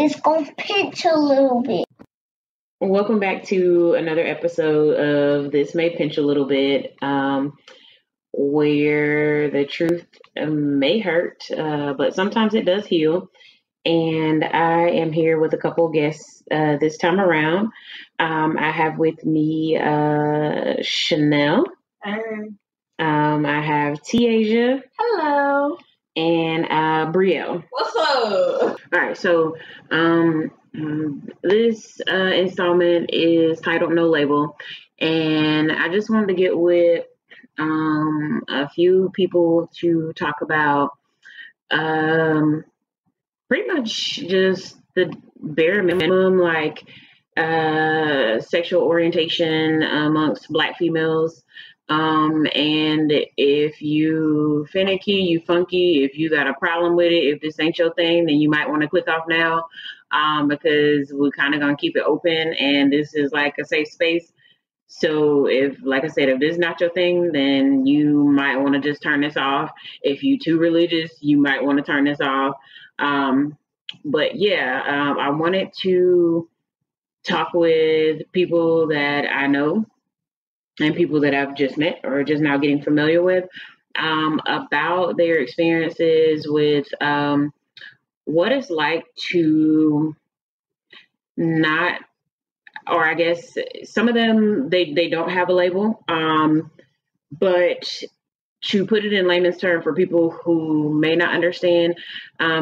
It's going to pinch a little bit. Welcome back to another episode of This May Pinch a Little Bit, where the truth may hurt, but sometimes it does heal. And I am here with a couple guests this time around. I have with me Chanel. Hey. I have Tiaja. Hello. And Brielle. What's up? All right, so this installment is titled No Label, and I just wanted to get with a few people to talk about pretty much just the bare minimum, like sexual orientation amongst Black females. And if you finicky, you funky, if you got a problem with it, if this ain't your thing, then you might want to click off now, because we're kind of going to keep it open and this is like a safe space. So if, like I said, if this is not your thing, then you might want to just turn this off. If you too religious, you might want to turn this off. But yeah, I wanted to talk with people that I know and people that I've just met or just now getting familiar with, about their experiences with what it's like to not, or I guess some of them, they don't have a label, but to put it in layman's term for people who may not understand,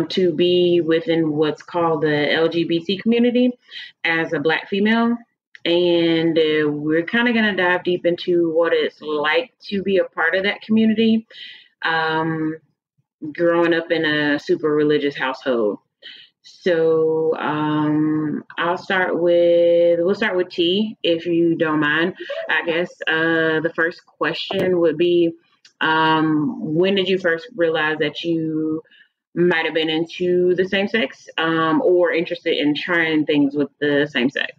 to be within what's called the LGBT community as a Black female. And we're kind of going to dive deep into what it's like to be a part of that community, growing up in a super religious household. So we'll start with T, if you don't mind. I guess the first question would be, when did you first realize that you might have been into the same sex, or interested in trying things with the same sex?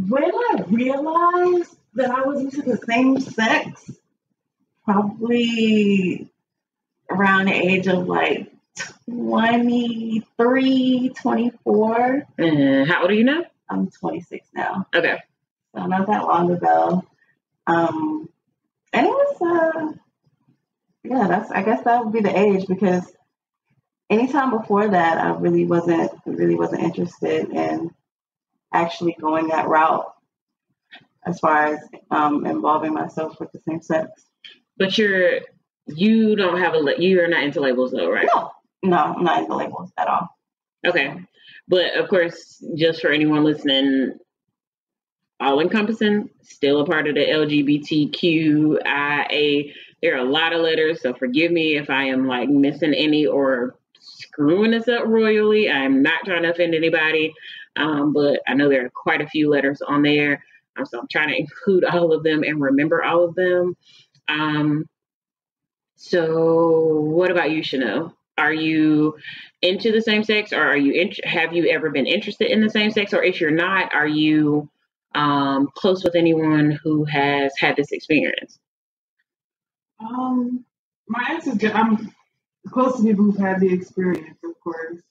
When I realized that I was into the same sex, probably around the age of like 23, 24. How old are you now? I'm 26 now. Okay. So not that long ago. And it was, I guess that would be the age, because anytime before that, I really wasn't interested in actually going that route as far as involving myself with the same sex. But you're not into labels though, right? No, I'm not into labels at all. Okay. But of course, just for anyone listening, all encompassing, still a part of the LGBTQIA. There are a lot of letters, so forgive me if I am like missing any or screwing this up royally. I'm not trying to offend anybody. But I know there are quite a few letters on there. So I'm trying to include all of them and remember all of them. So what about you, Chanel? Are you into the same sex, or have you ever been interested in the same sex? Or if you're not, are you close with anyone who has had this experience? My answer is I'm close to people who've had the experience, of course.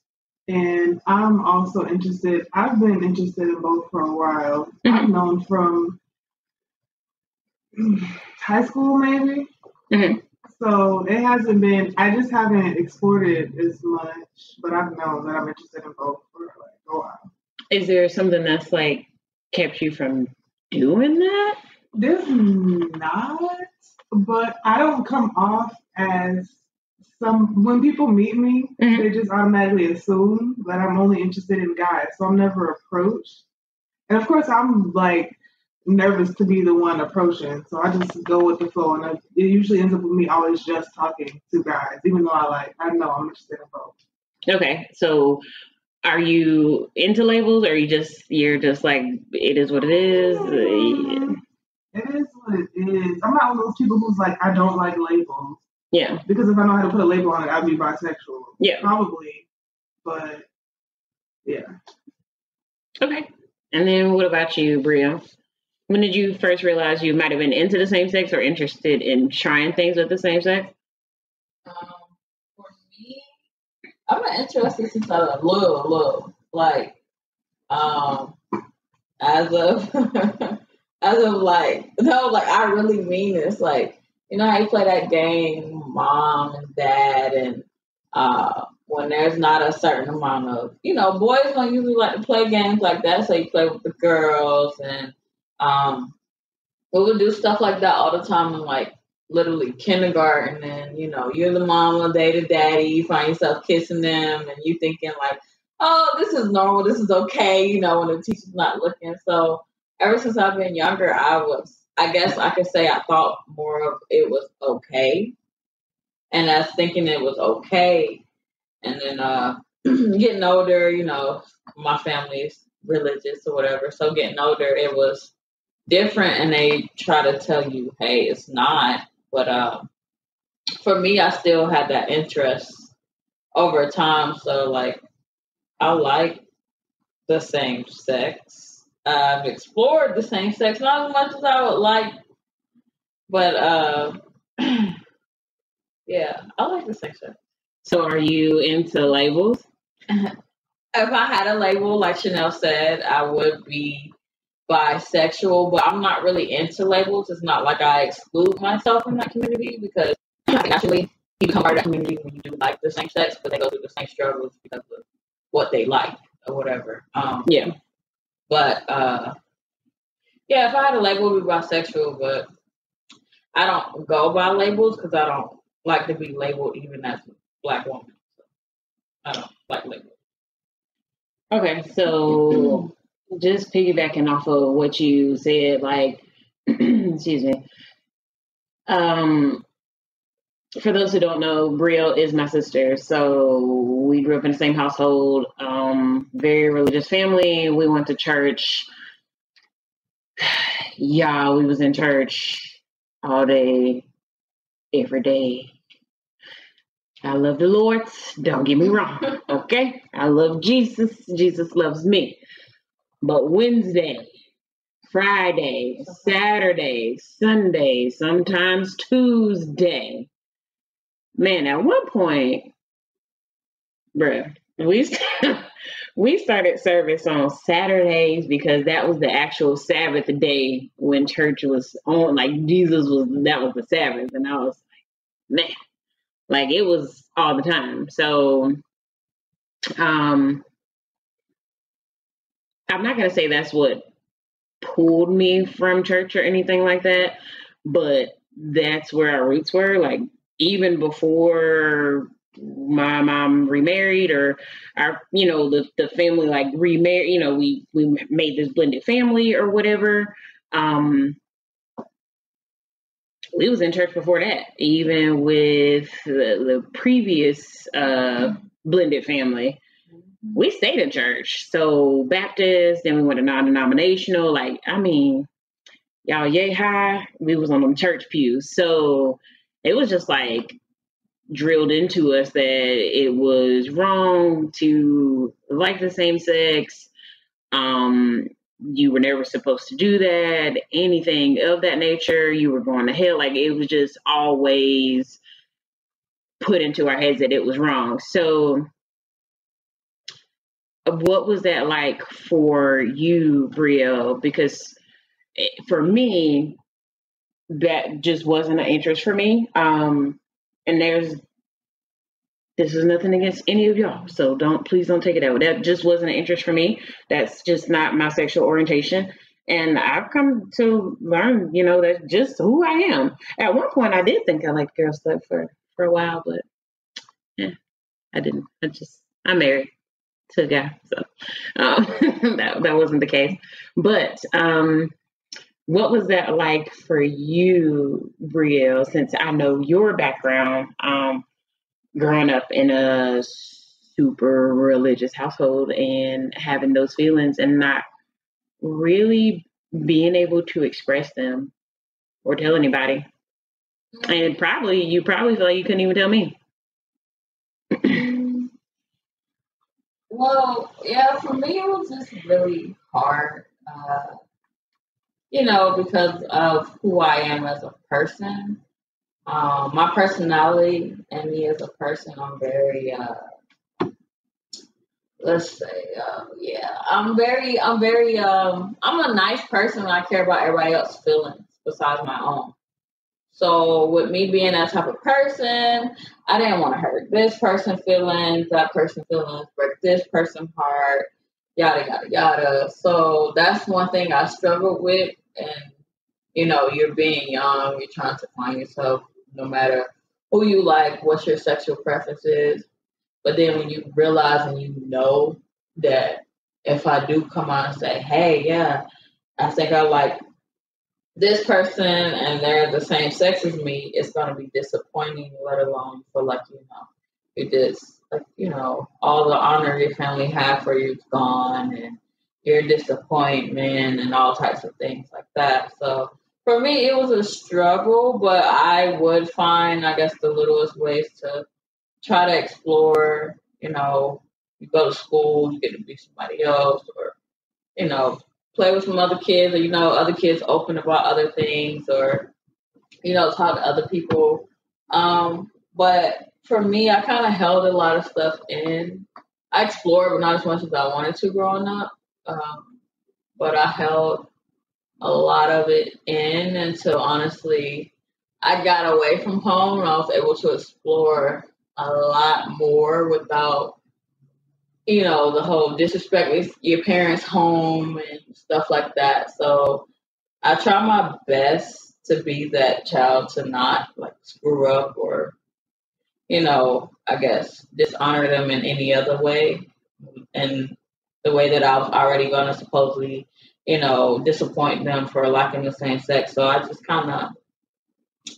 And I'm also interested. I've been interested in both for a while. Mm-hmm. I've known from high school, maybe. Mm-hmm. So it hasn't been, I just haven't explored it as much, but I've known that I'm interested in both for like a while. Is there something that's like kept you from doing that? There's not, but I don't come off as when people meet me, mm-hmm. they just automatically assume that I'm only interested in guys. So I'm never approached. And of course, I'm like nervous to be the one approaching. So I just go with the flow. And it usually ends up with me always just talking to guys, even though I know I'm interested in both. Okay. So are you into labels, or you're just like, it is what it is? It is what it is. I'm not one of those people who's like, I don't like labels. Yeah. Because if I know how to put a label on it, I'd be bisexual. Yeah. Probably. But, yeah. Okay. And then what about you, Bria? When did you first realize you might have been into the same sex or interested in trying things with the same sex? For me, I've been interested since I was little. Like, as of as of like no, like I really mean this. Like, you know how you play that game, mom and dad, and when there's not a certain amount of, boys don't usually like to play games like that, so you play with the girls, and we would do stuff like that all the time in like literally kindergarten, and you're the mama, they the daddy, you find yourself kissing them, and you thinking like, oh, this is normal, this is okay, when the teacher's not looking. So ever since I've been younger, I guess I could say I thought more of it was okay, and as thinking it was okay, and then getting older, my family's religious or whatever, so getting older, it was different, and they try to tell you, hey, it's not. But for me, I still had that interest over time. So like, I like the same sex. I've explored the same sex, not as much as I would like, but yeah, I like the same sex. So are you into labels? If I had a label, like Chanel said, I would be bisexual, but I'm not really into labels. It's not like I exclude myself from that community, because naturally you become part of that community when you do like the same sex, but they go through the same struggles because of what they like or whatever. Yeah. But yeah, if I had a label, it would be bisexual, but I don't go by labels because I don't like to be labeled even as a Black woman. So I don't like labels. Okay, so just piggybacking off of what you said, like, excuse me. For those who don't know, Brielle is my sister. So we grew up in the same household, very religious family. We went to church. Yeah, we was in church all day, every day. I love the Lord. Don't get me wrong. Okay. I love Jesus. Jesus loves me. But Wednesday, Friday, Saturday, Sunday, sometimes Tuesday. Man, at one point, bruh, we started service on Saturdays because that was the actual Sabbath day when church was on. Like that was the Sabbath. And I was like, man, like it was all the time. So, I'm not going to say that's what pulled me from church or anything like that, but that's where our roots were. Like even before my mom remarried, or our, the family like remarried, we made this blended family or whatever. We was in church before that, even with the previous blended family. We stayed in church. So Baptist, then we went to non-denominational. Like, I mean, y'all yay high. We was on them church pews. So it was just like drilled into us that it was wrong to like the same sex. You were never supposed to do that. Anything of that nature, you were going to hell. Like it was just always put into our heads that it was wrong. So what was that like for you, Brielle? Because for me, that just wasn't an interest for me. And this is nothing against any of y'all, so please don't take it that way. That just wasn't an interest for me. That's just not my sexual orientation. And I've come to learn, that's just who I am. At one point, I did think I liked girl stuff for a while, but yeah, I didn't. I'm married to a guy, so that wasn't the case. But what was that like for you, Brielle, since I know your background, growing up in a super religious household and having those feelings and not really being able to express them or tell anybody? And you probably feel like you couldn't even tell me. Well, yeah, for me it was just really hard, because of who I am as a person. My personality and me as a person, I'm very let's say, yeah, I'm a nice person and I care about everybody else's feelings besides my own. So with me being that type of person, I didn't want to hurt this person's feelings, that person's feelings, break this person's heart, yada yada yada. So that's one thing I struggled with. And you're being young, you're trying to find yourself, no matter who you like, what your sexual preference is. But then when you realize and that if I do come out and say, hey, yeah, I think I like this person and they're the same sex as me, it's going to be disappointing, let alone feel like, you just, like, all the honor your family had for you is gone and your disappointment and all types of things like that. So for me, it was a struggle, but I would find, I guess, the littlest ways to try to explore, you go to school, you get to be somebody else, or, play with some other kids, or, other kids open about other things, or, talk to other people. But for me, I kind of held a lot of stuff in. I explored, but not as much as I wanted to growing up. But I held a lot of it in until, honestly, I got away from home and I was able to explore a lot more without, the whole disrespect with your parents' home and stuff like that. So I try my best to be that child to not like screw up or, I guess dishonor them in any other way. And the way that I was already going to supposedly, disappoint them for liking the same sex. So I just kind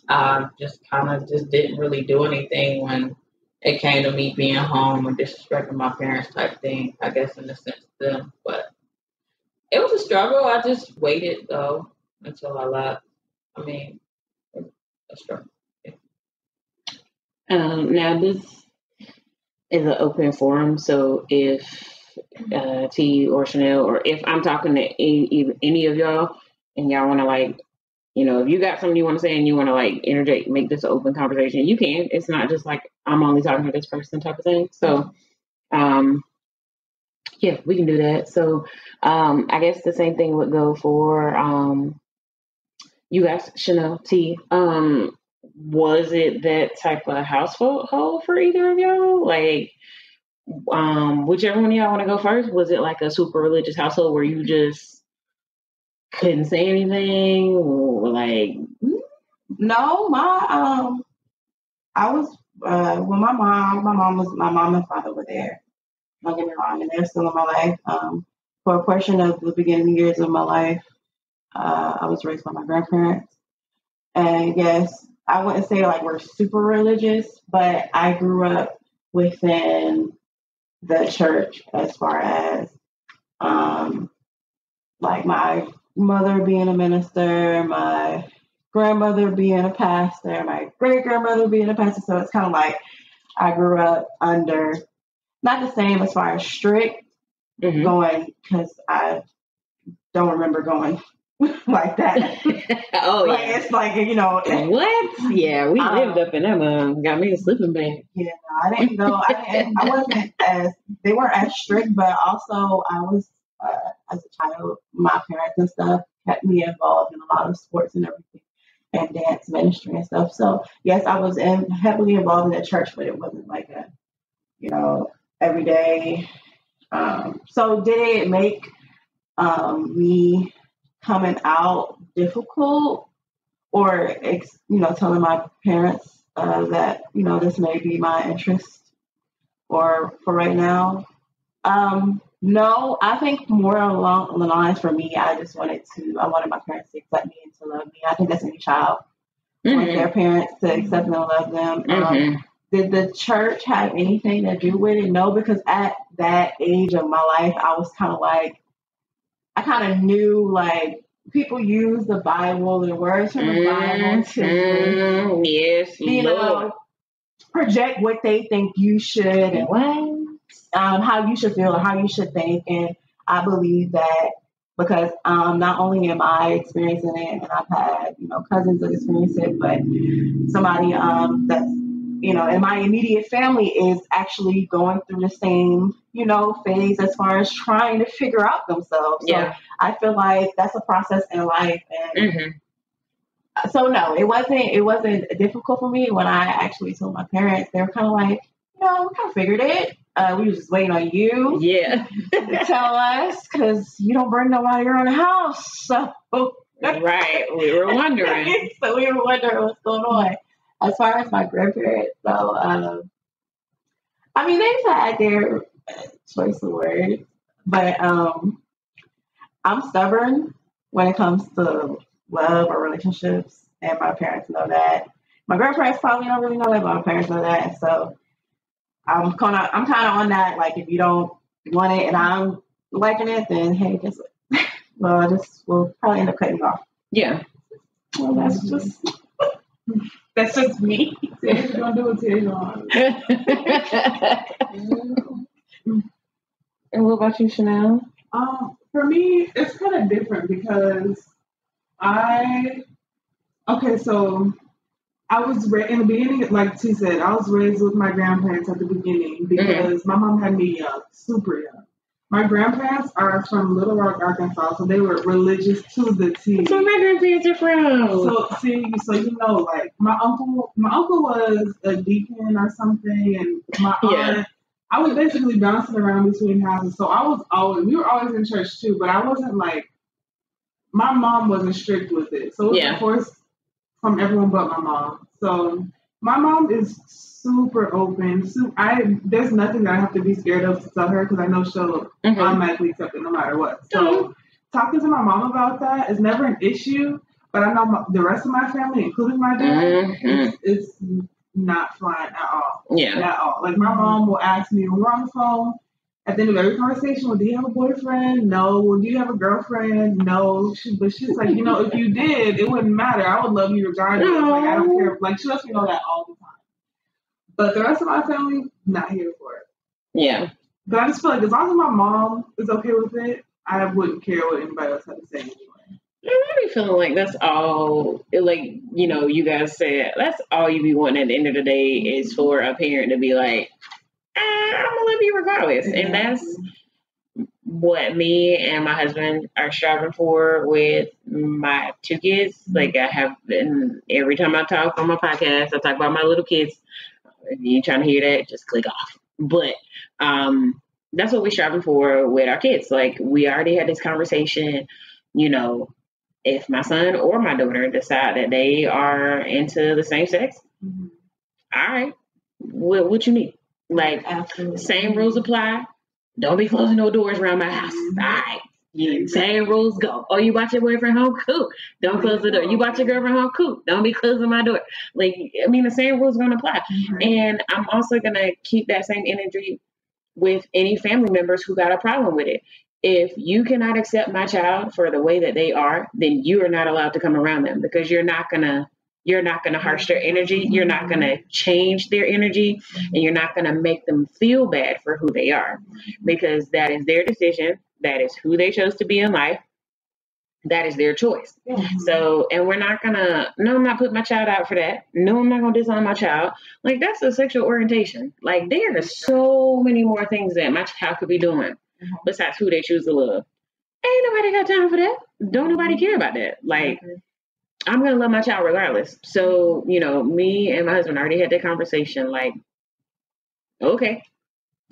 of just didn't really do anything when it came to me being home or disrespecting my parents type thing, I guess, in the sense of them. But it was a struggle. I just waited, though, until I left. I mean, a struggle. Yeah. Now, this is an open forum, so if T or Chanel, or if I'm talking to any of y'all and y'all want to, like, if you got something you want to say and you want to, like, interject, make this an open conversation, you can. It's not just like I'm only talking to this person type of thing. So, yeah, we can do that. So, I guess the same thing would go for you guys, Chanel, T. Was it that type of household for either of y'all? Like, whichever one of y'all want to go first, was it like a super religious household where you just couldn't say anything, or like? No, I was when my mom and father were there. Don't get me wrong, and they're still in my life. For a portion of the beginning years of my life, I was raised by my grandparents, and yes, I wouldn't say like we're super religious, but I grew up within the church as far as like my mother being a minister, my grandmother being a pastor, my great grandmother being a pastor. So it's kind of like I grew up under, not the same as far as strict going, because I don't remember going like that. Oh, like, yeah. It's like, What? Yeah, we lived up in them. Got me a sleeping bag. Yeah, no, I didn't go. I wasn't they weren't as strict, but also I was, as a child, my parents and stuff kept me involved in a lot of sports and everything, and dance ministry and stuff. So yes, I was heavily involved in the church, but it wasn't like a, every day. So did it make me coming out difficult, or telling my parents that this may be my interest, or for right now? No, I think more along the lines for me, I wanted my parents to accept me and to love me. I think that's any child wants their parents to accept them and love them. Did the church have anything to do with it? No, because at that age of my life, I was kind of like, I kind of knew, like, people use the Bible and words from the Bible to, yes, project what they think you should and how you should feel or how you should think. And I believe that because not only am I experiencing it, and I've had cousins that experience it, but somebody that's you know, and my immediate family is actually going through the same, you know, phase as far as trying to figure out themselves. Yeah. So I feel like that's a process in life. And so no, it wasn't difficult for me when I actually told my parents. They were kind of like, you know, we kind of figured it. We were just waiting on you to tell us, because you don't bring nobody around the house. So right, we were wondering. So we were wondering what's going on. As far as my grandparents, though, I mean, they've had their choice of words, but I'm stubborn when it comes to love or relationships, and my parents know that. My grandparents probably don't really know that, but my parents know that. So I'm kind of on that. Like, if you don't want it and I'm liking it, then hey, guess what? Well, we'll probably end up cutting you off. Yeah. Well, that's just me. Ted's gonna do what Ted's on. And what about you, Chanel? For me, it's kind of different because so I was in the beginning, like she said, I was raised with my grandparents at the beginning because my mom had me young, super young. My grandparents are from Little Rock, Arkansas, so they were religious to the T. That's where my grandparents are from. So you know, like my uncle was a deacon or something, and my aunt. I was basically bouncing around between houses, so we were always in church too, but I wasn't like, my mom wasn't strict with it, so it was forced from everyone but my mom. So my mom is super open. There's nothing that I have to be scared of to tell her, because I know she'll automatically accept it no matter what. So talking to my mom about that is never an issue, but I know the rest of my family, including my dad, it's not flying at all. Yeah. At all. Like, my mom will ask me when we're on the phone at the end of every conversation, well, do you have a boyfriend? No. Well, do you have a girlfriend? No. But she's like, you know, if you did, it wouldn't matter. I would love you regardless. Like, I don't care. Like, she lets me know that all the time. But the rest of my family, not here for it. Yeah. But I just feel like as long as my mom is okay with it, I wouldn't care what anybody else had to say anyway. I be feeling like that's all, like, you know, you guys said, that's all you be wanting at the end of the day is for a parent to be like, I'm going to love you regardless. And that's what me and my husband are striving for with my two kids. Like, I have been, every time I talk on my podcast, I talk about my little kids. If you ain't trying to hear that, just click off. But that's what we're striving for with our kids. Like, we already had this conversation, you know, if my son or my daughter decide that they are into the same sex, all right, what you need? Like, same rules apply. Don't be closing no doors around my house. All right. Yeah, same rules go. Oh, you brought your boyfriend home? Cool. Don't close the door. You brought your girlfriend home? Cool. Don't be closing my door. Like, I mean, the same rules are going to apply. And I'm also going to keep that same energy with any family members who got a problem with it. If you cannot accept my child for the way that they are, then you are not allowed to come around them, because you're not gonna harsh their energy. You're not gonna change their energy, and you're not gonna make them feel bad for who they are, because that is their decision. That is who they chose to be in life. That is their choice. So, and we're not gonna, no, I'm not putting my child out for that. No, I'm not gonna disown my child. Like, that's a sexual orientation. Like, there are so many more things that my child could be doing besides who they choose to love. Ain't nobody got time for that. Don't nobody care about that. Like, I'm going to love my child regardless. So, you know, me and my husband already had that conversation. Like, okay,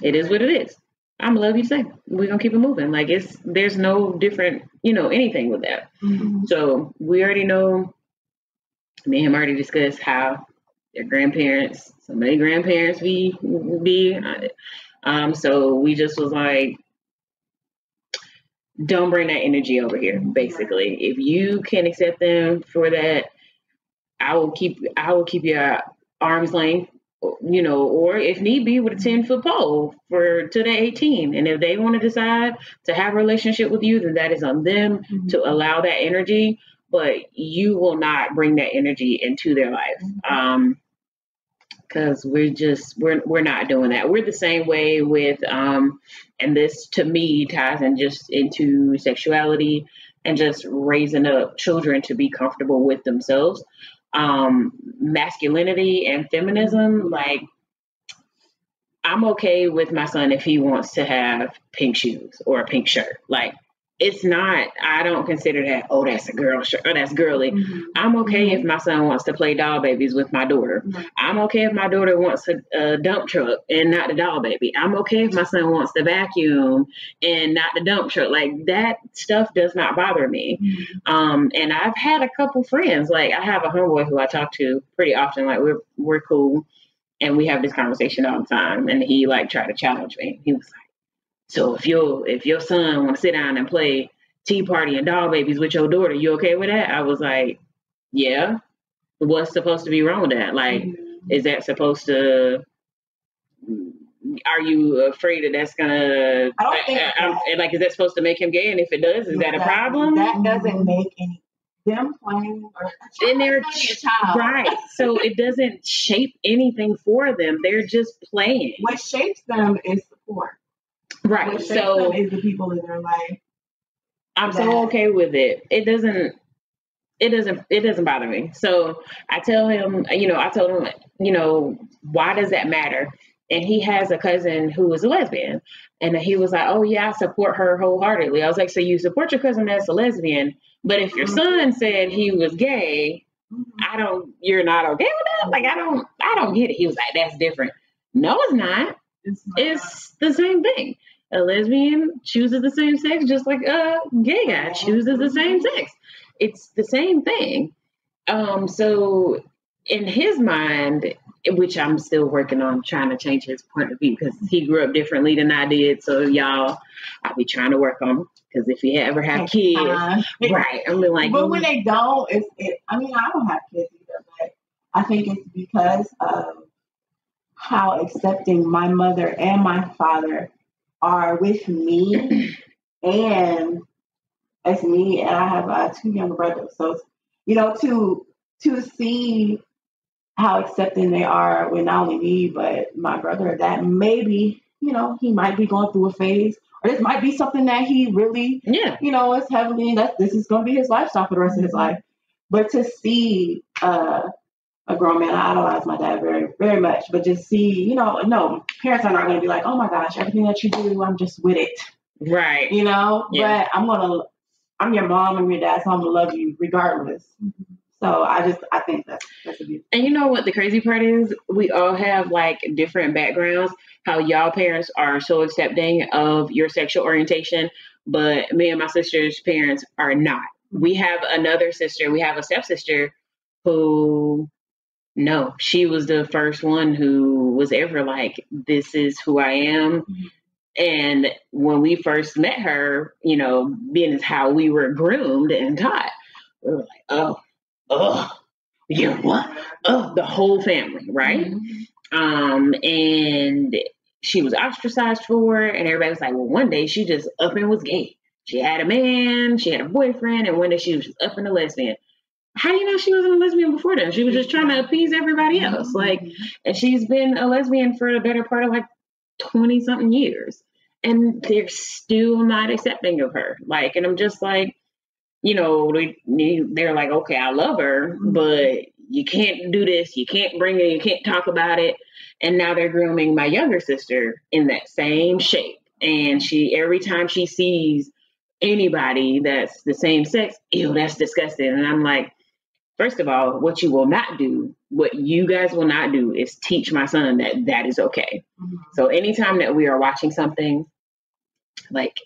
it is what it is. I'm going to love you the same. We're going to keep it moving. Like, there's no different, you know, anything with that. So we already know, me and him already discussed how their grandparents, some of their grandparents be. So we just was like, don't bring that energy over here, basically. If you can accept them for that, I will keep your arm's length, you know, or if need be with a 10-foot pole till they're 18. And if they want to decide to have a relationship with you, then that is on them to allow that energy, but you will not bring that energy into their life. Because we're not doing that. We're the same way with, and this to me ties in just into sexuality and just raising up children to be comfortable with themselves. masculinity and feminism, like, I'm okay with my son if he wants to have pink shoes or a pink shirt. Like, it's not, I don't consider that, oh, that's a girl shirt, or that's girly. I'm okay if my son wants to play doll babies with my daughter. I'm okay if my daughter wants a dump truck and not the doll baby. I'm okay if my son wants to vacuum and not the dump truck. Like, that stuff does not bother me. And I've had a couple friends, like, I have a homeboy who I talk to pretty often. Like, we're cool and we have this conversation all the time. And he like tried to challenge me. He was like, so if your son want to sit down and play Tea Party and doll babies with your daughter, you okay with that? I was like, yeah. What's supposed to be wrong with that? Like, is that supposed to? Are you afraid that that's gonna? I don't think like, is that supposed to make him gay? And if it does, is that a problem? That doesn't make any. Them playing or and they're right, so it doesn't shape anything for them. They're just playing. What shapes them is support. Right. So is the people in their life. I'm so okay with it. It doesn't bother me. So I told him, why does that matter? And he has a cousin who is a lesbian. And he was like, oh yeah, I support her wholeheartedly. I was like, so you support your cousin that's a lesbian, but if your son said he was gay, you're not okay with that? Like, I don't get it. He was like, that's different. No, it's not. It's the same thing. A lesbian chooses the same sex just like a gay guy chooses the same sex. It's the same thing. So in his mind, which I'm still working on trying to change his point of view because he grew up differently than I did. So y'all, I'll be trying to work on him because if he ever have kids, right? I'm like, but when they don't, I don't have kids either, but I think it's because of how accepting my mother and my father are with me, and it's me, and I have 2 younger brothers. So, to see how accepting they are with not only me, but my brother, that maybe, he might be going through a phase, or this might be something that he really, is heavily, this is going to be his lifestyle for the rest of his life. But to see a grown man, I idolize my dad very, very much, but just see, no, parents are not going to be like, oh my gosh, everything that you do, I'm just with it. Right. But I'm your mom and your dad, so I'm going to love you regardless. So I think that's a beautiful. And you know what the crazy part is? We all have like different backgrounds, how y'all parents are so accepting of your sexual orientation, but me and my sister's parents are not. We have another sister, we have a stepsister who, no, she was the first one who was ever like, this is who I am. And when we first met her, being as how we were groomed and taught, we were like, you're what? The whole family, right? And she was ostracized for it, and everybody was like, well, one day she just up and was gay. She had a man, she had a boyfriend, and one day she was just up and a lesbian. How do you know she wasn't a lesbian before that? She was just trying to appease everybody else. Like, and she's been a lesbian for the better part of like 20 something years. And they're still not accepting of her. Like, and I'm just like, they're like, okay, I love her, but you can't do this. You can't bring it. You can't talk about it. And now they're grooming my younger sister in that same shape. And every time she sees anybody that's the same sex, ew, that's disgusting. And I'm like, first of all, what you guys will not do is teach my son that is okay. So anytime that we are watching something, like,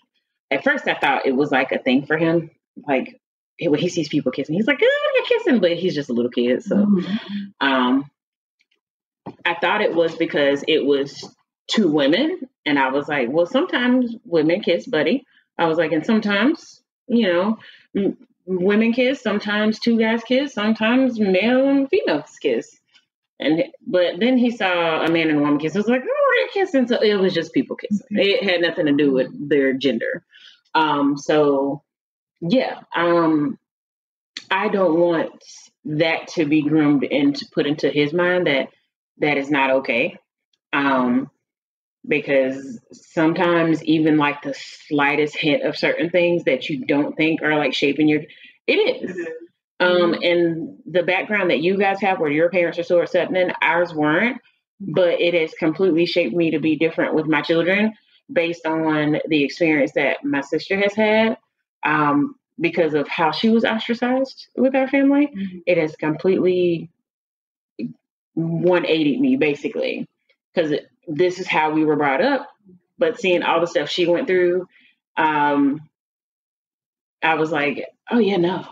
at first I thought it was like a thing for him. Like, when he sees people kissing, he's like, oh, they're kissing, but he's just a little kid. So I thought it was because it was 2 women. And I was like, well, sometimes women kiss, buddy. I was like, and sometimes, women kiss, sometimes 2 guys kiss, sometimes male and females kiss. But then he saw a man and a woman kiss. I was like, oh, they're kissing. So it was just people kissing. It had nothing to do with their gender. I don't want that to be groomed and to put into his mind that is not okay. Because sometimes even like the slightest hint of certain things that you don't think are like shaping it is. And the background that you guys have where your parents are so accepting, ours weren't, but it has completely shaped me to be different with my children based on the experience that my sister has had. Because of how she was ostracized with our family, it has completely 180'd me basically, because this is how we were brought up. But seeing all the stuff she went through, I was like, oh yeah, no,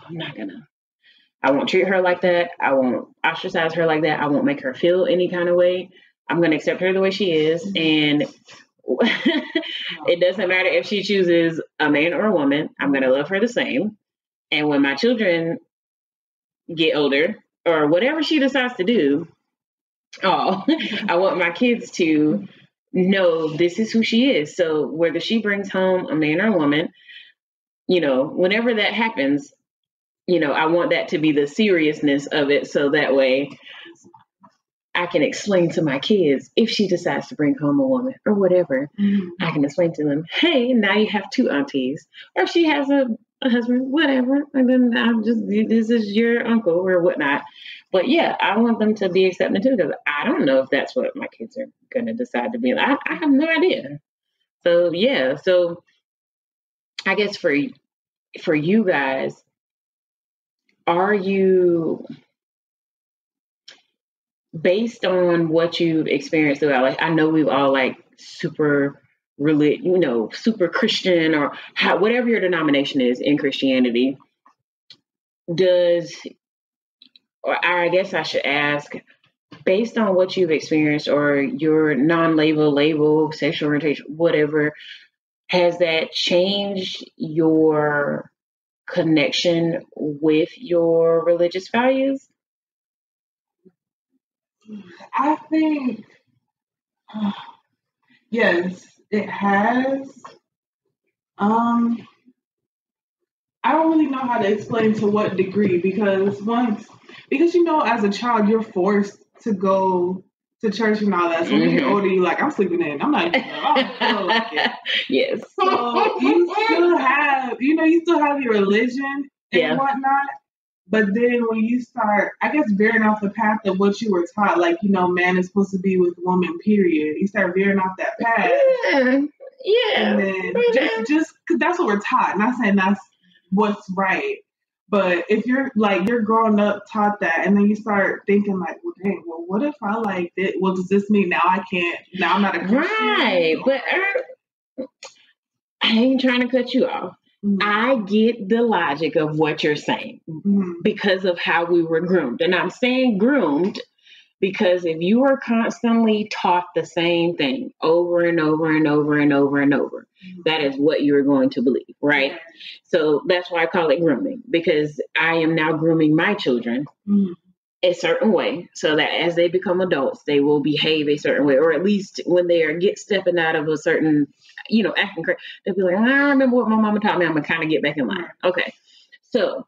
I won't treat her like that. I won't ostracize her like that. I won't make her feel any kind of way. I'm going to accept her the way she is. And it doesn't matter if she chooses a man or a woman. I'm going to love her the same. And when my children get older or whatever she decides to do, I want my kids to know this is who she is. So whether she brings home a man or a woman, whenever that happens, I want that to be the seriousness of it. So that way I can explain to my kids, if she decides to bring home a woman or whatever, I can explain to them, hey, now you have two aunties. Or if she has a husband, whatever. And then this is your uncle or whatnot. But yeah, I want them to be accepting too, because I don't know if that's what my kids are going to decide to be. I have no idea. So yeah, so I guess for you guys, are you, based on what you've experienced throughout, like I know we've all super super Christian or whatever your denomination is in Christianity, or I guess I should ask, based on what you've experienced or your label, sexual orientation, whatever, has that changed your connection with your religious values? I think, yes, it has. I don't really know how to explain to what degree, because as a child, you're forced to go to church and all that. So when you get older, you're like, I'm sleeping in. I'm not even, I don't feel like it. Yes. So you still have your religion and whatnot. But then when you start, I guess, veering off the path of what you were taught, man is supposed to be with woman, period. You start veering off that path. Yeah. And then just because that's what we're taught. Not saying that's what's right. But if you're growing up taught that, and then you start thinking what if I like it? Well, does this mean now I'm not a Christian? Right. But I ain't trying to cut you off. I get the logic of what you're saying because of how we were groomed. And I'm saying groomed because if you are constantly taught the same thing over and over and over and over and over, that is what you're going to believe, right? Yeah. So that's why I call it grooming, because I am now grooming my children a certain way so that as they become adults, they will behave a certain way, or at least when they are stepping out of a certain, acting crazy, they'll be like, I remember what my mama taught me. I'm going to kind of get back in line. Okay. So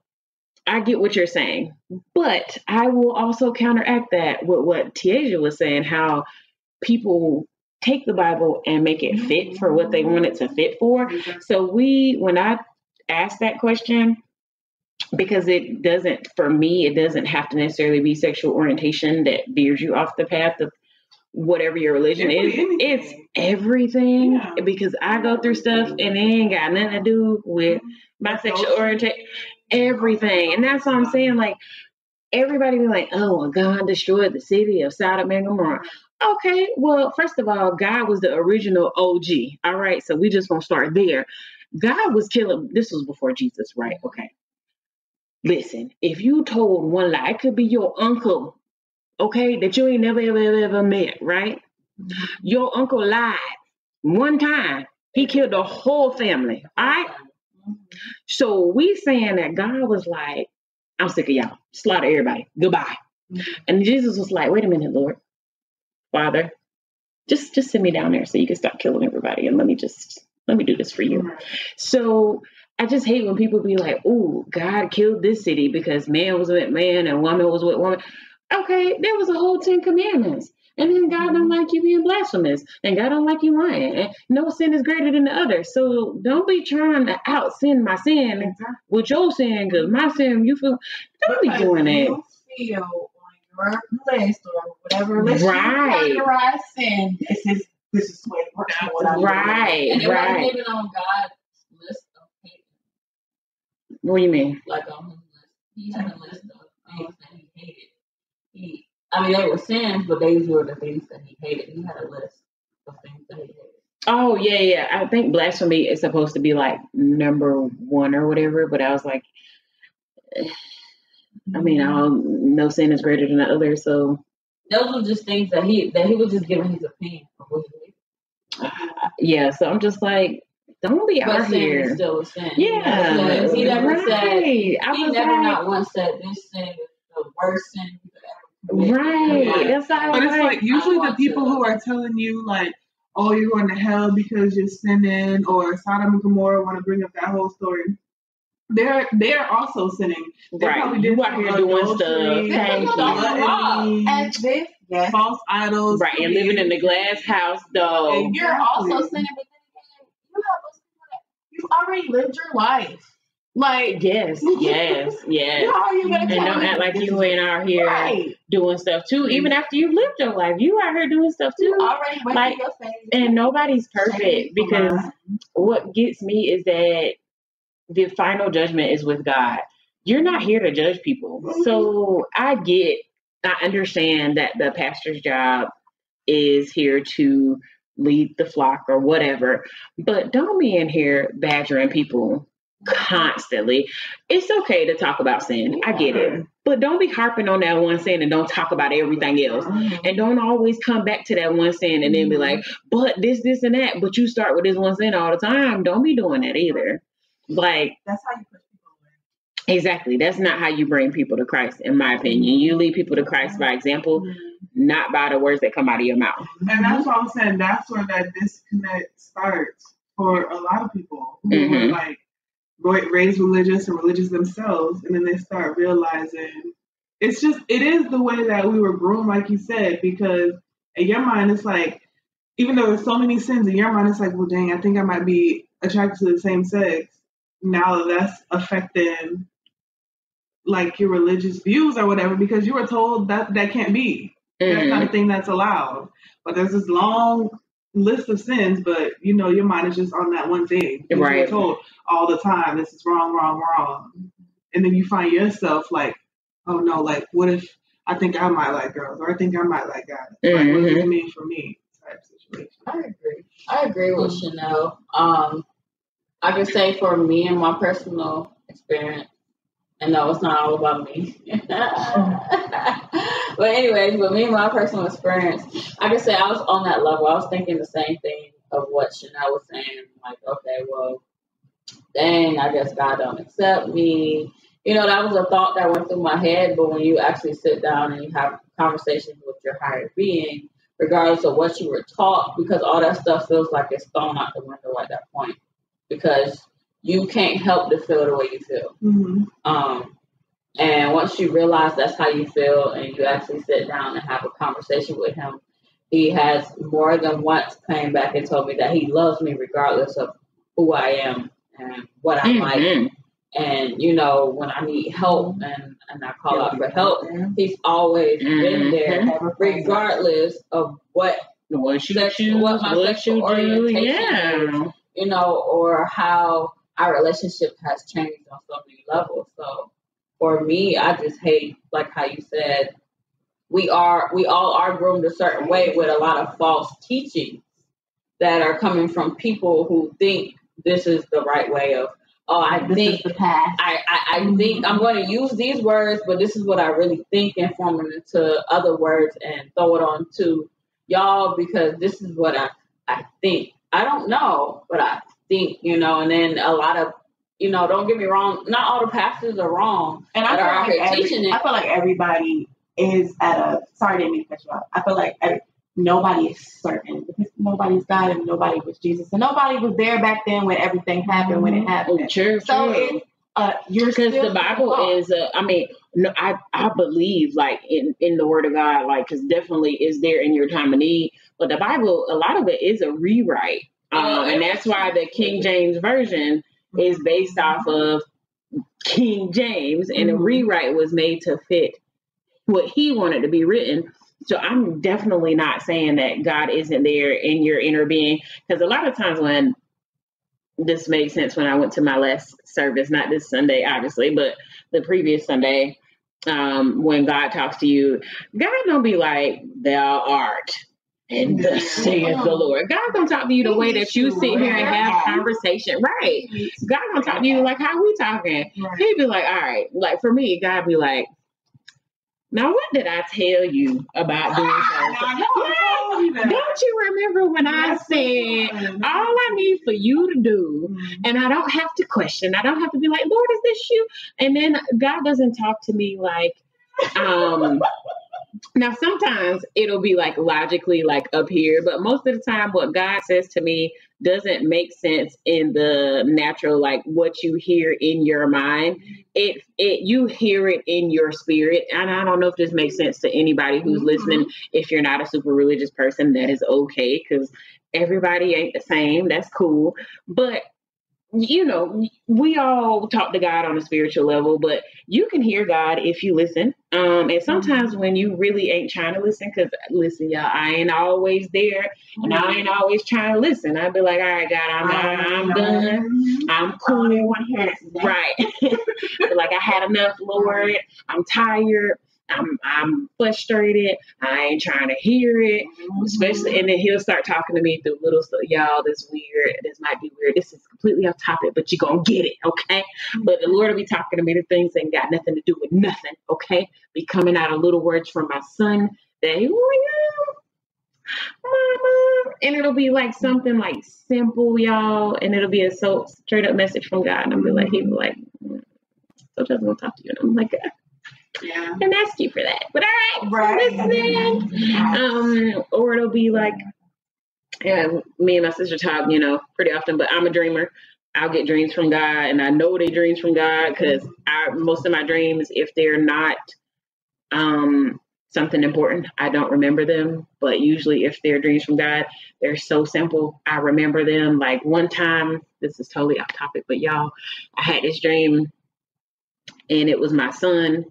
I get what you're saying, but I will also counteract that with what Tiaja was saying, how people take the Bible and make it fit for what they want it to fit for. So when I asked that question, because it doesn't have to necessarily be sexual orientation that veers you off the path of whatever your religion is. It's everything. Yeah. Because I go through stuff and it ain't got nothing to do with my sexual orientation. Everything. And that's what I'm saying. Everybody be like, oh, well, God destroyed the city of Sodom and Gomorrah. Okay, well, first of all, God was the original OG. All right, so we just gonna start there. God was killing. This was before Jesus, right? Okay. Listen, if you told one lie, it could be your uncle, okay, that you ain't never, ever met, right? Your uncle lied one time. He killed the whole family, all right? So we saying that God was like, I'm sick of y'all. Slaughter everybody. Goodbye. And Jesus was like, wait a minute, Lord. Father, just send me down there so you can stop killing everybody. And let me do this for you. So I just hate when people be like, oh, God killed this city because man was with man and woman was with woman. Okay, there was a whole 10 commandments. And then God don't like you being blasphemous. And God don't like you lying. And no sin is greater than the other. So don't be trying to out sin my sin with your sin, because my sin, you feel, don't be doing that. You feel on your list or whatever list you categorize sin, this is what works for what I'm doing. And it wasn't even on God's list of hate. What do you mean? Like on his list. He had a list of things that he hated. They were sins, but these were the things that he hated. He had a list of things that he hated. Oh, yeah. I think blasphemy is supposed to be like number 1 or whatever, but I was like, no sin is greater than the other, so. Those were just things that he was just giving his opinion of what he hated. Yeah, so I'm just like, don't be out here. Sin is still a sin. Yeah. He never said, he never not once said this sin is the worst sin you could ever. Right. That's how. But it's like usually the people who are telling you like, "Oh, you're going to hell because you're sinning," or Sodom and Gomorrah want to bring up that whole story. They're also sinning. They right. You out here doing stuff. False idols. Right. And living in the glass house, though. And you're also sinning, but then again, you already lived your life. Like, yes. How are you gonna? And don't act like you ain't out here doing stuff too. Even after you lived your life, you out here doing stuff too. You already went like, your face. And nobody's perfect, because what gets me is that the final judgment is with God. You're not here to judge people. Mm-hmm. So I understand that the pastor's job is here to lead the flock or whatever, but don't be in here badgering people constantly. It's okay to talk about sin. I get it. But don't be harping on that one sin and don't talk about everything else. And don't always come back to that one sin and then be like, but this, and that. But you start with this one sin all the time. Don't be doing that either. Like, that's how you push people away. Exactly. That's not how you bring people to Christ, in my opinion. You lead people to Christ by example, not by the words that come out of your mouth. And that's what I'm saying. That's where that disconnect starts for a lot of people who are like, raised religious and religious themselves, and then they start realizing it is the way that we were groomed, like you said, because in your mind it's like, even though there's so many sins, in your mind it's like, well, dang, I think I might be attracted to the same sex. Now that's affecting like your religious views or whatever, because you were told that can't be. That's not a thing that's allowed. But there's this long list of sins, but your mind is just on that one thing. Right. You're told all the time, this is wrong. And then you find yourself like, oh no, like what if I think I might like girls, or I think I might like guys? Like, what does it mean for me? Type situation. I agree with Chanel. I can say for me and my personal experience, and no, it's not all about me. But anyways, me and my personal experience, I can say I was on that level. I was thinking the same thing of what Chanel was saying. Like, okay, well, dang, I guess God don't accept me. That was a thought that went through my head. But when you actually sit down and you have conversations with your higher being, regardless of what you were taught, because all that stuff feels like it's thrown out the window at that point, because you can't help to feel the way you feel. And once you realize that's how you feel and you actually sit down and have a conversation with him, he has more than once came back and told me that he loves me regardless of who I am and what I like. And, when I need help and I call out for help, he's always been there regardless of what my sexual orientation is, or how our relationship has changed on so many levels. So for me, I just hate, like how you said, we all are groomed a certain way with a lot of false teachings that are coming from people who think this is the right way of, I think I'm going to use these words, but this is what I really think, and form it into other words and throw it on to y'all because this is what I think. I don't know, but I think, and then a lot of, don't get me wrong, not all the pastors are wrong. And I feel like everybody is sorry, didn't mean to cut you off. I feel like nobody is certain, because nobody's God and nobody was Jesus. And nobody was there back then when everything happened, when it happened. True. So you're Because still the Bible is, I mean, no, I believe like in the Word of God, like, because definitely is there in your time of need. But the Bible, a lot of it is a rewrite, and that's why the King James version is based off of King James, and a rewrite was made to fit what he wanted to be written. So I'm definitely not saying that God isn't there in your inner being, because a lot of times when this made sense when I went to my last service, not this Sunday, obviously, but the previous Sunday, when God talks to you, God don't be like, thou art, and thus saith the Lord. God gonna talk to you the way that you sit here and have conversation. Right. God gonna talk to you like how we talking. He'd be like, all right, like for me, God be like, now what did I tell you about doing so? Don't you remember when I said all I need for you to do, and I don't have to question, I don't have to be like, Lord, is this you? And then God doesn't talk to me like, now sometimes it'll be like logically like up here, but most of the time what God says to me doesn't make sense in the natural, like what you hear in your mind. You hear it in your spirit. And I don't know if this makes sense to anybody who's listening. If you're not a super religious person, that is okay, because everybody ain't the same. That's cool. But you know, we all talk to God on a spiritual level, but you can hear God if you listen. And sometimes when you really ain't trying to listen, because listen, y'all, I ain't always there, and I ain't always trying to listen. I'd be like, all right, God, I'm done. I'm cool. Right. Like I had enough, Lord. I'm tired. I'm frustrated. I ain't trying to hear it, especially. And then he'll start talking to me through little stuff. Y'all, this weird. This might be weird. This is completely off topic, but you're going to get it. Okay. But the Lord will be talking to me to things that ain't got nothing to do with nothing. Okay. Be coming out of little words from my son that he will, Mama. And it'll be like something like simple, y'all. And it'll be a so straight up message from God. And I'll be like, he'll be like, so just want to talk to you. And I'm like, and ask you for that. But all right, listening. Or it'll be like, me and my sister talk, pretty often, but I'm a dreamer. I'll get dreams from God, and I know they dreams from God because most of my dreams, if they're not something important, I don't remember them. But usually if they're dreams from God, they're so simple, I remember them. Like one time, this is totally off topic, but y'all, I had this dream, and it was my son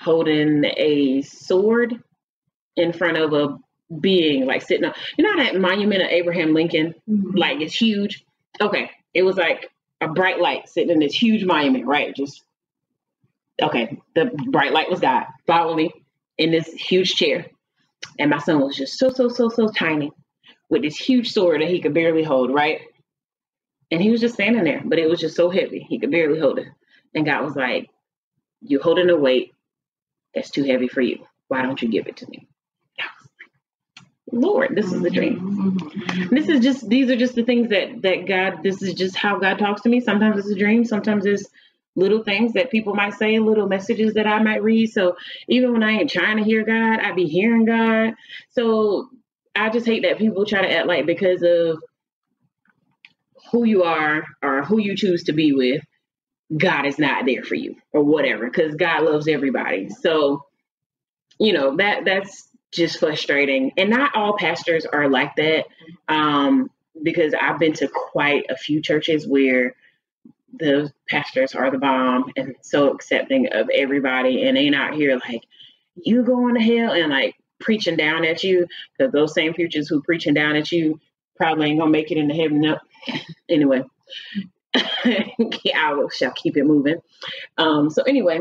holding a sword in front of a being, like sitting on, that monument of Abraham Lincoln, like it's huge. Okay. It was like a bright light sitting in this huge monument, right? The bright light was God. Follow me, in this huge chair. And my son was just so tiny with this huge sword that he could barely hold, right? And he was just standing there, but it was just so heavy. He could barely hold it. And God was like, you're holding a weight that's too heavy for you. Why don't you give it to me? Lord, this is the dream. These are just the things that God, this is just how God talks to me. Sometimes it's a dream. Sometimes it's little things that people might say, little messages that I might read. So even when I ain't trying to hear God, I be hearing God. So I just hate that people try to act like because of who you are or who you choose to be with, God is not there for you or whatever, because God loves everybody. So, that's just frustrating. And not all pastors are like that, because I've been to quite a few churches where the pastors are the bomb and so accepting of everybody, and they not here like, you going to hell, and like preaching down at you, because those same preachers who preaching down at you probably ain't gonna make it into heaven. No. Anyway. I shall keep it moving. So anyway,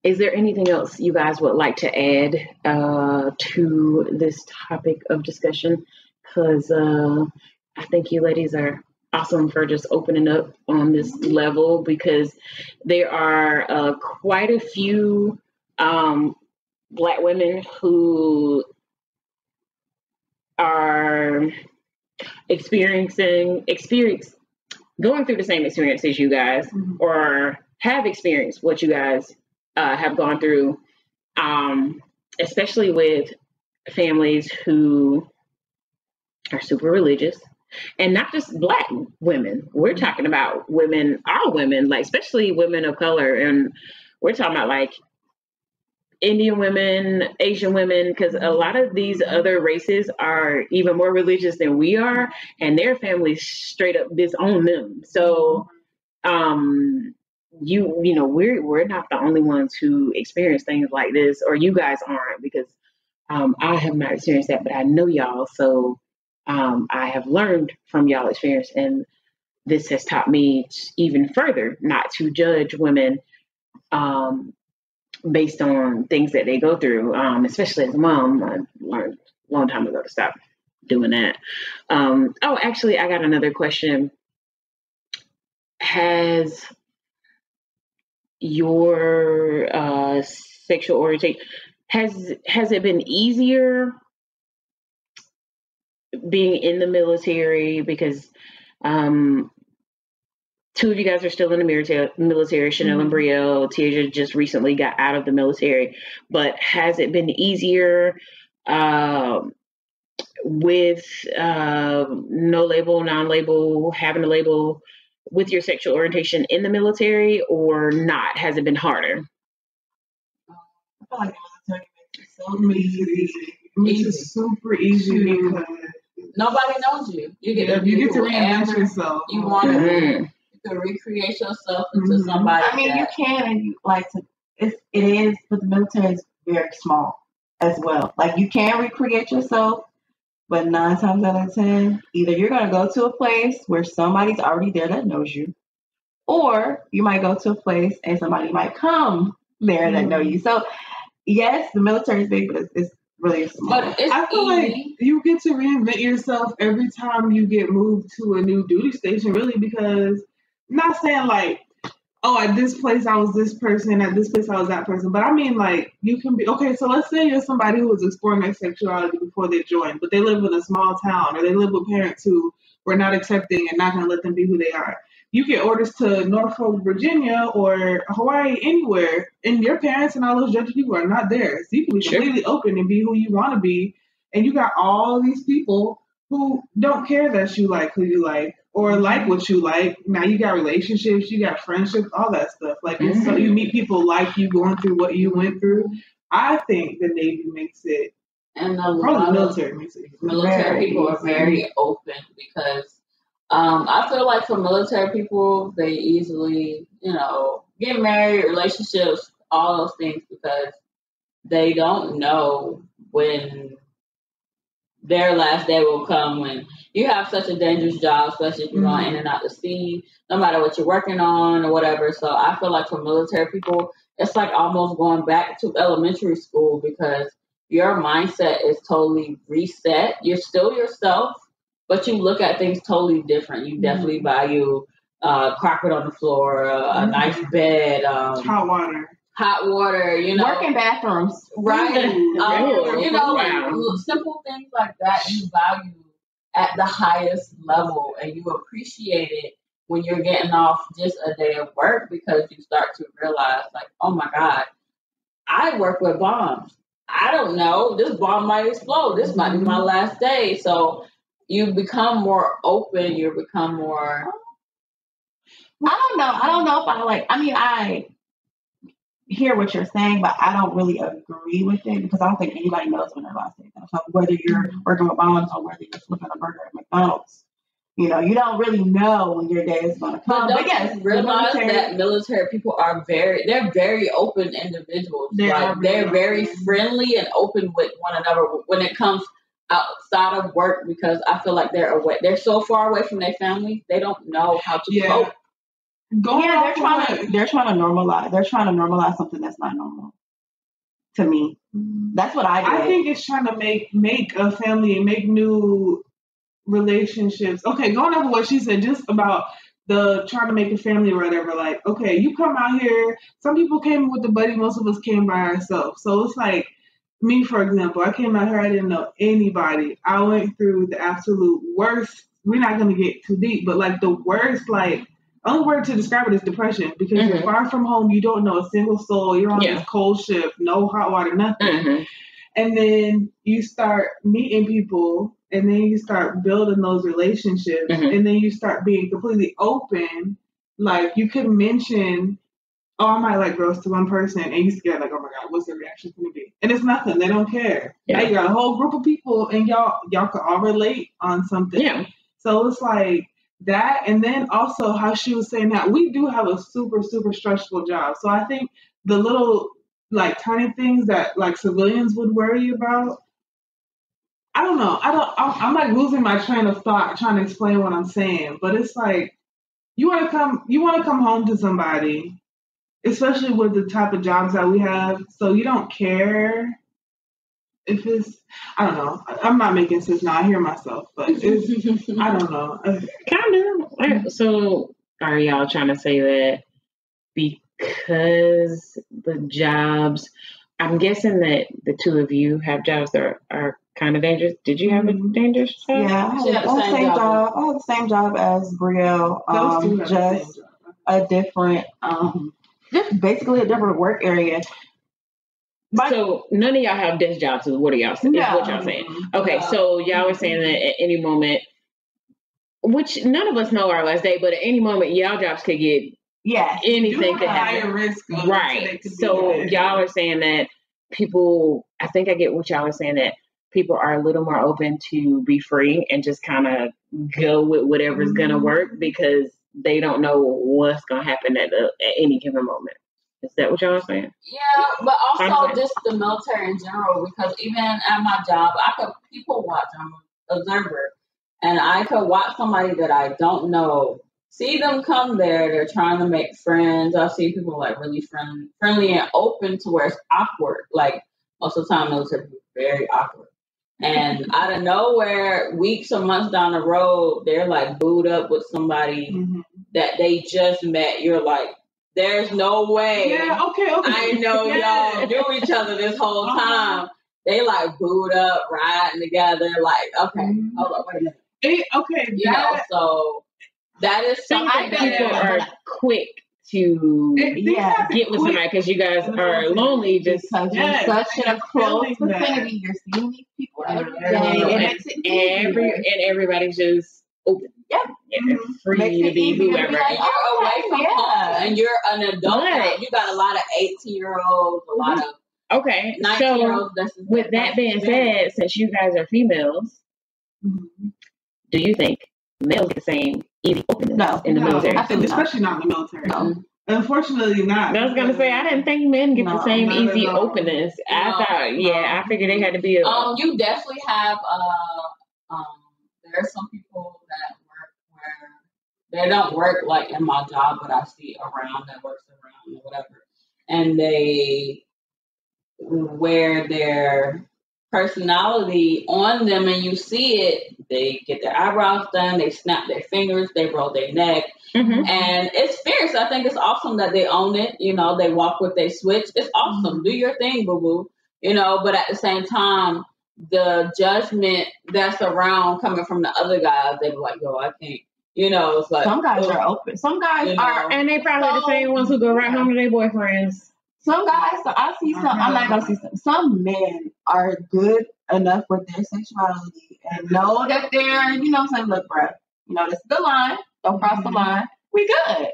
is there anything else you guys would like to add to this topic of discussion? Because I think you ladies are awesome for just opening up on this level, because there are quite a few Black women who are going through the same experience as you guys, or have experienced what you guys have gone through, especially with families who are super religious, And not just Black women. We're talking about women, all women, like especially women of color. And we're talking about like Indian women, Asian women, because a lot of these other races are even more religious than we are, and their families straight up disown them. So, we're not the only ones who experience things like this, or you guys aren't, because I have not experienced that, but I know y'all. So I have learned from y'all experience, and this has taught me even further not to judge women based on things that they go through, especially as a mom. I learned a long time ago to stop doing that. Actually, I got another question. Has your sexual orientation, has it been easier being in the military? Because two of you guys are still in the military. Chanel and Brielle. Tiaja just recently got out of the military. But has it been easier with no label, non-label, having a label with your sexual orientation in the military, or not? Has it been harder? I feel like the military makes it so easy. It makes it super easy because nobody knows you. You get to reinvent yourself. You want to. To recreate yourself into somebody. I mean, you can, and you like to. It is, but the military is very small as well. Like you can recreate yourself, but 9 times out of 10, either you're gonna go to a place where somebody's already there that knows you, or you might go to a place and somebody might come there that know you. So, yes, the military is big, but it's really small. But it's I feel like you get to reinvent yourself every time you get moved to a new duty station, really, because I'm not saying like, oh, at this place I was this person, at this place I was that person. But I mean, like, you can be, okay, so let's say you're somebody who was exploring their sexuality before they joined, but they live in a small town, or they live with parents who were not accepting and not going to let them be who they are. You get orders to Norfolk, Virginia, or Hawaii, anywhere, and your parents and all those judges people are not there. So you can be completely open and be who you want to be. And you got all these people who don't care that you like who you like, or like what you like. Now you got relationships, you got friendships, all that stuff. Like, it's so you meet people like you going through what you went through. I think the Navy makes it, and the military makes it. Military people are very open because I feel like for military people, they easily, get married, relationships, all those things, because they don't know when their last day will come, when you have such a dangerous job, especially if you're going in and out the sea, no matter what you're working on or whatever. So I feel like for military people, it's like almost going back to elementary school, because your mindset is totally reset. You're still yourself, but you look at things totally different. You definitely value carpet on the floor, a nice bed, hot water, working bathrooms, right? Simple things like that you value at the highest level, and you appreciate it when you're getting off just a day of work, because you start to realize, like, oh my God, I work with bombs. I don't know, this bomb might explode. This might be my last day. So you become more open. You become more. I don't know if I hear what you're saying, but I don't really agree with it, because I don't think anybody knows when their last day is. So whether you're working with bombs or whether you're flipping a burger at McDonald's, you don't really know when your day is going to come. But yes, realize that military people are they're very open individuals. They're very friendly and open with one another when it comes outside of work, because I feel like they're so far away from their family, they don't know how to cope. They're trying to normalize. They're trying to normalize something that's not normal. To me, that's what I do. I think it's trying to make a family and make new relationships. Okay, going off of what she said, just about the trying to make a family or whatever. Like, okay, you come out here. Some people came with a buddy. Most of us came by ourselves. So it's like me, for example. I came out here. I didn't know anybody. I went through the absolute worst. We're not going to get too deep, but like the worst, like. Only word to describe it is depression, because you're far from home. You don't know a single soul. You're on this cold ship, no hot water, nothing. and then you start meeting people, and then you start building those relationships, and then you start being completely open. Like, you could mention, oh, I might like girls to one person, and you get like, oh my God, what's their reaction going to be? And it's nothing. They don't care. Yeah. Now you got a whole group of people, and y'all can all relate on something. Yeah. So it's like that, and then also how she was saying that we do have a super, super stressful job. So I think the little, like, tiny things that, like, civilians would worry about, I don't know. I'm like losing my train of thought trying to explain what I'm saying, but it's like, you want to come home to somebody, especially with the type of jobs that we have, so you don't care if it's, I don't know. I'm not making sense now. I hear myself, but it's, I don't know. Kind of. So are y'all trying to say that because the jobs, I'm guessing that the two of you have jobs that are kind of dangerous. Did you have a dangerous job? Yeah, I had the same job. I had the same job as Brielle, just a different, just basically a different work area. So none of y'all have desk jobs. So what are y'all saying? No. What y'all saying? Okay, so y'all were saying that at any moment, which none of us know our last day, but at any moment, y'all jobs could get anything could happen. Higher risk, right? So y'all are saying that people. I think I get what y'all are saying, that people are a little more open to be free and just kind of go with whatever's gonna work because they don't know what's gonna happen at any given moment. Is that what y'all are saying? Yeah, but also just the military in general, because even at my job, I could people watch. I'm an observer, and I could watch somebody that I don't know, see them come there. They're trying to make friends. I've seen people like really friendly and open to where it's awkward. Like most of the time, military people are very awkward. And out of nowhere, weeks or months down the road, they're like booed up with somebody that they just met. You're like, there's no way. Yeah, okay. I know y'all knew each other this whole time. They like booed up, riding together. Like, okay, hold on, wait a minute. You know, so that is something that people are quick to get with somebody because you guys are lonely. Just because you're such a close vicinity, you're seeing these people every day, and everybody's just open. Yeah, and free to be whoever. Like, you're away from home, and you're an adult. You got a lot of 18-year-olds, a lot of 19-year-olds. So, with that being said, since you guys are females, do you think males get the same easy openness in the military? Especially not in the military. No. Unfortunately, not. I was gonna say I didn't think men get the same easy openness. I figured they had to be. You definitely have. There are some people that work where they don't work like in my job, but I see around that works around or whatever, and they wear their personality on them, and you see it. They get their eyebrows done, they snap their fingers, they roll their neck, and it's fierce. I think it's awesome that they own it. You know, they walk with their switch. It's awesome. Do your thing, boo boo. You know, but at the same time, the judgment that's around coming from the other guys, they be like, yo, I can't. You know, it's like some guys are open. Some guys are, and they probably the same ones who go right home to their boyfriends. Some guys, so I see some. I'm not gonna see some. Some men are good enough with their sexuality and know that they're, you know, saying, look, bro, you know, this is the line. Don't cross the line. We good.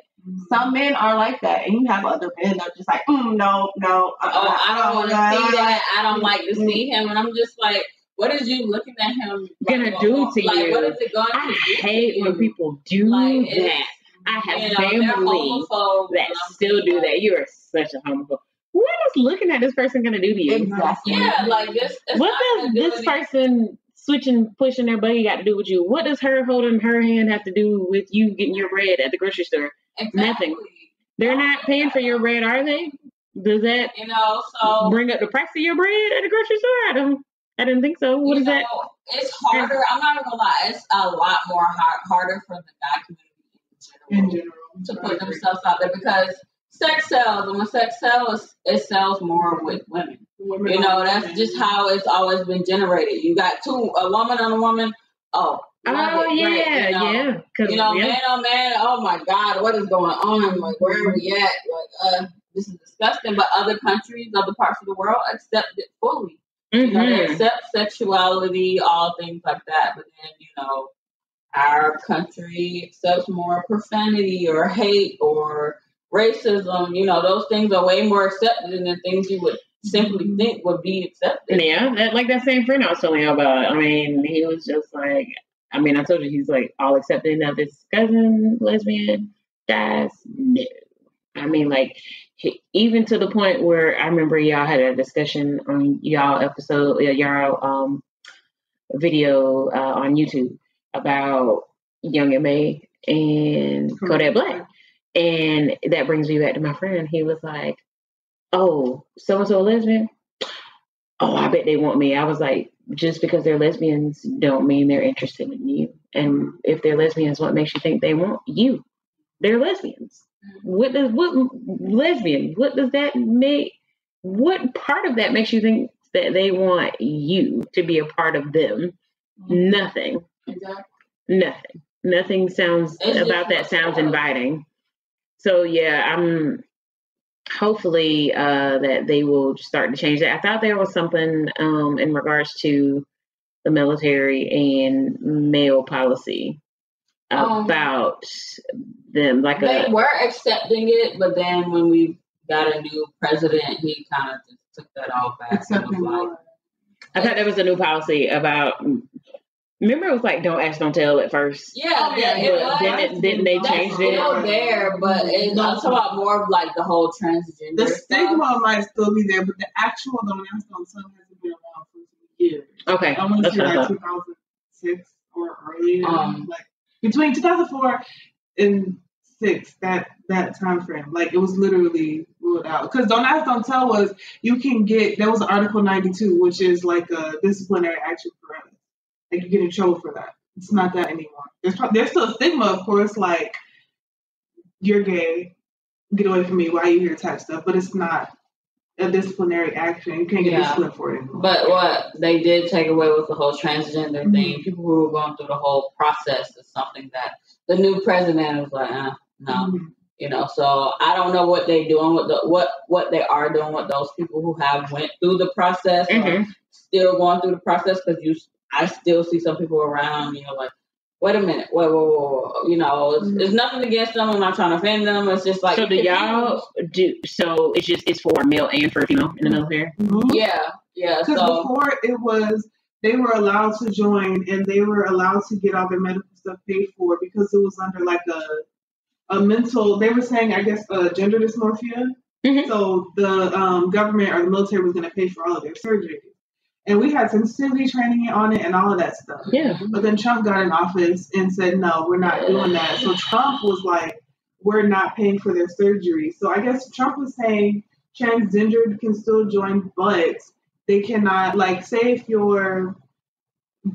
Some men are like that, and you have other men that are just like, no. I don't want to see that. I don't like to see him, and I'm just like, what is you looking at him gonna do to like, you? What is it going to do? I hate when people do that. I have family that still do that. You are such a homophobe. What is looking at this person gonna do to you? Exactly. Yeah, like this. What does this person pushing their buggy got to do with you? What does her holding her hand have to do with you getting your bread at the grocery store? Exactly. Nothing. They're not paying for your bread, are they? Does that so bring up the price of your bread at the grocery store? I didn't think so. What is that? It's harder. I'm not even gonna lie. It's a lot more harder for the guy community in general to put themselves out there because sex sells. And when sex sells, it sells more with women. You know, that's just how it's always been generated. You got a woman on a woman. Yeah. Man on man. Oh my God, what is going on? Like, where are we at? Like, this is disgusting. But other countries, other parts of the world accept it fully. You know, they accept sexuality, all things like that, but then, you know, our country accepts more profanity or hate or racism. You know, those things are way more accepted than the things you would simply think would be accepted. Yeah, that same friend I was telling you about. I mean, he was just like, I mean, I told you he's like all accepting of his cousin lesbian guys. No, I mean, like even to the point where I remember y'all had a discussion on y'all episode, y'all video on YouTube about Young M.A. and Kodak Black. And that brings me back to my friend. He was like, oh, so-and-so a lesbian? Oh, I bet they want me. I was like, just because they're lesbians don't mean they're interested in you. And if they're lesbians, what makes you think they want you? They're lesbians. What lesbian? What does that make? What part of that makes you think that they want you to be a part of them? Nothing. Exactly. Nothing sounds about that sounds inviting. So yeah, I'm hopefully that they will start to change that. I thought there was something in regards to the military and male policy about them, like they were accepting it, but then when we got a new president, he kind of just took that all back. I thought there was a new policy about. Remember, it was like "don't ask, don't tell" at first. Yeah, it was. Didn't they change it? Still there, but I'm talking about more of like the whole transgender. The stigma might still be there, but the actual "don't ask, don't tell" hasn't been around for years. Okay, I want to say like 2006 or earlier, like between 2004 and 6. That time frame, like it was literally ruled out. Because "don't ask, don't tell" was you can get. There was Article 92, which is like a disciplinary action for us. Like you get in trouble for that. It's not that anymore. There's still a stigma, of course, like you're gay, get away from me, why are you here type stuff, but it's not a disciplinary action. You can't get disciplined for it anymore. But what they did take away was the whole transgender thing. People who were going through the whole process is something that the new president was like, no. You know, so I don't know what they're doing with what they are doing with those people who have went through the process or still going through the process, because I still see some people around, you know, like, wait a minute, whoa. You know, it's nothing against them. I'm not trying to offend them. It's just like. So do y'all do? So it's for male and for female in the military. Yeah. Because before it was, they were allowed to join and they were allowed to get all their medical stuff paid for because it was under like a mental. They were saying, I guess, gender dysmorphia. So the government or the military was going to pay for all of their surgery. And we had sensitivity training on it and all of that stuff. Yeah. But then Trump got in office and said, no, we're not doing that. So Trump was like, we're not paying for their surgery. So I guess Trump was saying transgendered can still join, but they cannot, like, say if you're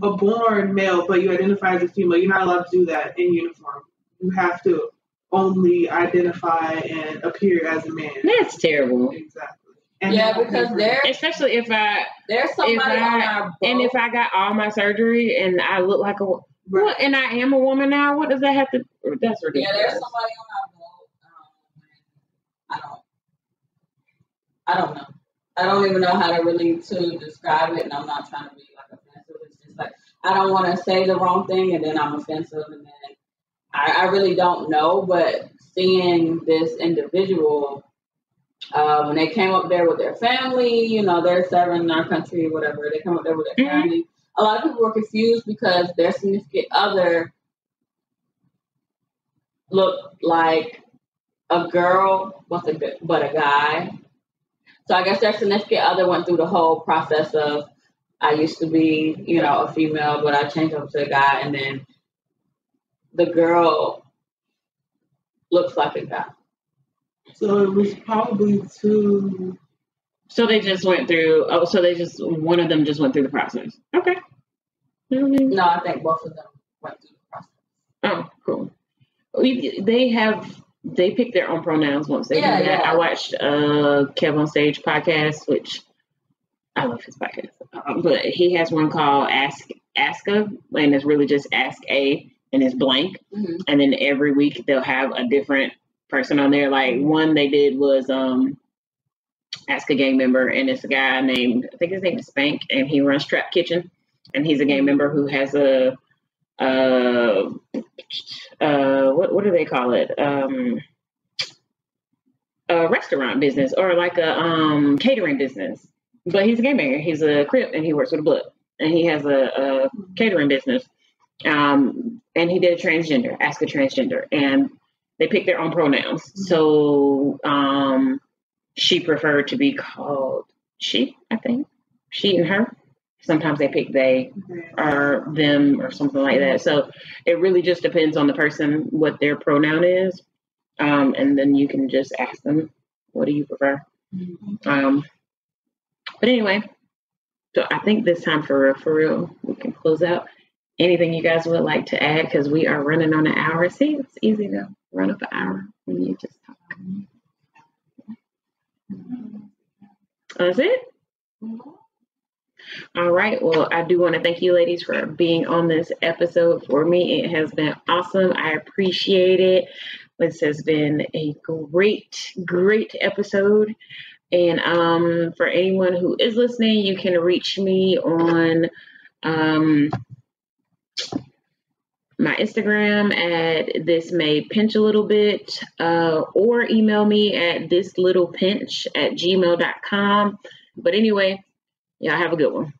a born male, but you identify as a female, you're not allowed to do that in uniform. You have to only identify and appear as a man. That's terrible. Exactly. And because especially if there's somebody on our boat. And if I got all my surgery and I look like and I am a woman now, what does that have to? That's ridiculous. Yeah, there's somebody on our boat. I don't know. I don't even know how to really to describe it, and I'm not trying to be like offensive. It's just like I don't want to say the wrong thing, and then I'm offensive, and then I really don't know. But seeing this individual. When they came up there with their family, you know, they're serving our country, whatever. They come up there with their family. A lot of people were confused because their significant other looked like a girl, but a guy. So I guess their significant other went through the whole process of, I used to be, you know, a female, but I changed up to a guy. And then the girl looks like a guy. So it was probably two. So they just went through. Oh, so one of them just went through the process. Okay. No, I think both of them went through the process. Oh, cool. They pick their own pronouns once they do that. Yeah. I watched Kev on Stage podcast, which I love his podcast, but he has one called Aska, and it's really just Ask A, and it's blank, and then every week they'll have a different person on there. Like one they did was ask a gang member, and it's a guy named, I think his name is Spank, and he runs Trap Kitchen, and he's a gang member who has a what do they call it? A restaurant business, or like a catering business. But he's a game banger. He's a Crip, and he works with a blood, and he has a catering business. And he did a transgender, ask a transgender, and they picked their own pronouns. So she preferred to be called she, I think, she and her. Sometimes they pick they or them or something like that. So it really just depends on the person, what their pronoun is. And then you can just ask them, what do you prefer? But anyway, so I think this time for real, we can close out. Anything you guys would like to add? Because we are running on an hour. See, it's easy to run up an hour when you just talk. That's it? All right. Well, I do want to thank you ladies for being on this episode. For me, it has been awesome. I appreciate it. This has been a great episode. And for anyone who is listening, you can reach me on my Instagram at this may pinch a little bit, or email me at thislittlepinch@gmail.com. But anyway, y'all have a good one.